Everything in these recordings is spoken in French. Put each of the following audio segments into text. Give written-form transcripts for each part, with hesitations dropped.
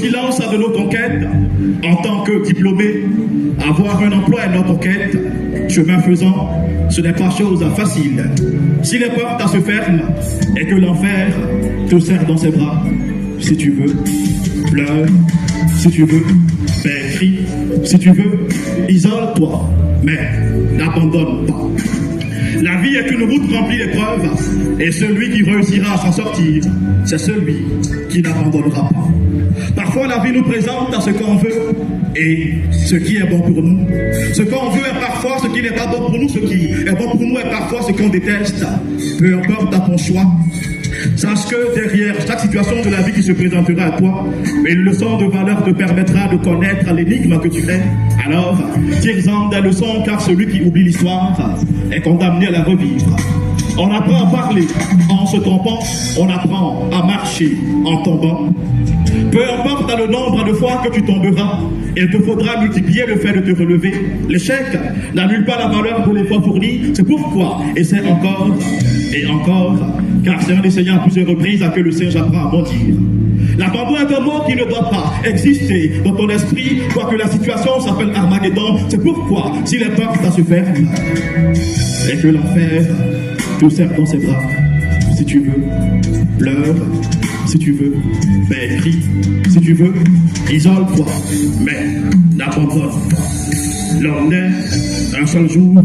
silence de nos conquêtes, en tant que diplômé, avoir un emploi est notre quête. Chemin faisant, ce n'est pas chose facile. Si les portes se ferment et que l'enfer te serre dans ses bras, si tu veux, pleure, si tu veux, crie, si tu veux, isole-toi, mais n'abandonne pas. La vie est une route remplie d'épreuves, et celui qui réussira à s'en sortir, c'est celui qui n'abandonnera pas. Parfois, la vie nous présente à ce qu'on veut et ce qui est bon pour nous. Ce qu'on veut est parfois ce qui n'est pas bon pour nous. Ce qui est bon pour nous est parfois ce qu'on déteste. Peu importe à ton choix. Sache que derrière chaque situation de la vie qui se présentera à toi, une leçon de valeur te permettra de connaître l'énigme que tu es. Alors, tire-en des leçons, car celui qui oublie l'histoire est condamné à la revivre. On apprend à parler en se trompant, on apprend à marcher en tombant. Peu importe le nombre de fois que tu tomberas, il te faudra multiplier le fait de te relever. L'échec n'annule pas la valeur de l'effort fourni. C'est pourquoi essaie encore et encore, car c'est en essayant à plusieurs reprises que le singe apprend à bondir. L'abandon est un mot qui ne doit pas exister dans ton esprit, quoique la situation s'appelle Armageddon. C'est pourquoi, si les portes se ferment et que l'enfer te serre dans ses bras, si tu veux, pleure, si tu veux, crie, si tu veux, isole-toi, mais n'abandonne pas. L'homme naît un seul jour,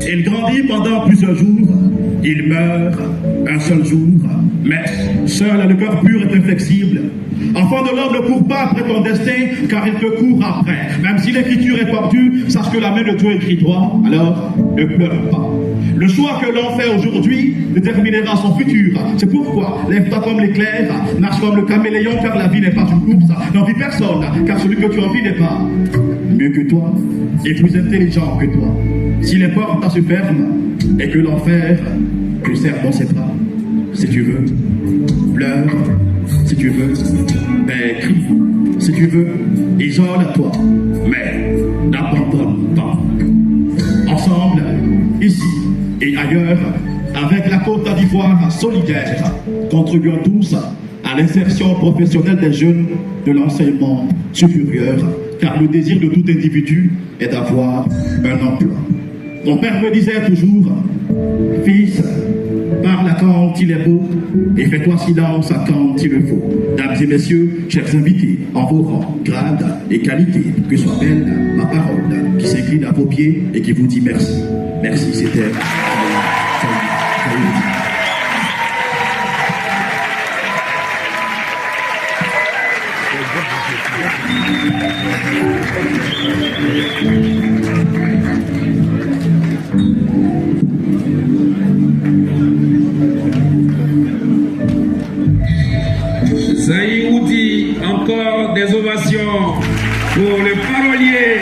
il grandit pendant plusieurs jours, il meurt un seul jour, mais seul le cœur pur est inflexible. Enfant de l'homme, ne cours pas après ton destin, car il te court après. Même si l'écriture est perdue, sache que la main de Dieu écrit droit, alors ne pleure pas. Le choix que l'on fait aujourd'hui déterminera son futur. C'est pourquoi lève-toi comme l'éclair, marche comme le caméléon, car la vie n'est pas une course. N'envie personne, car celui que tu envies n'est pas mieux que toi et plus intelligent que toi. Si les portes se ferment et que l'enfer te serre dans ses bras, si tu veux, pleure, si tu veux, crie, si tu veux, isole-toi, mais n'abandonne pas. Ensemble, ici et ailleurs, avec la Côte d'Ivoire solidaire, contribuons tous à l'insertion professionnelle des jeunes de l'enseignement supérieur, car le désir de tout individu est d'avoir un emploi. Mon père me disait toujours, fils, parle quand il est beau et fais-toi silence quand il le faut. Dames et messieurs, chers invités, en vos rangs, grades et qualités, que soit belle ma parole qui s'incline à vos pieds et qui vous dit merci. Merci, c'était... Zaïoudi, encore des ovations pour le parolier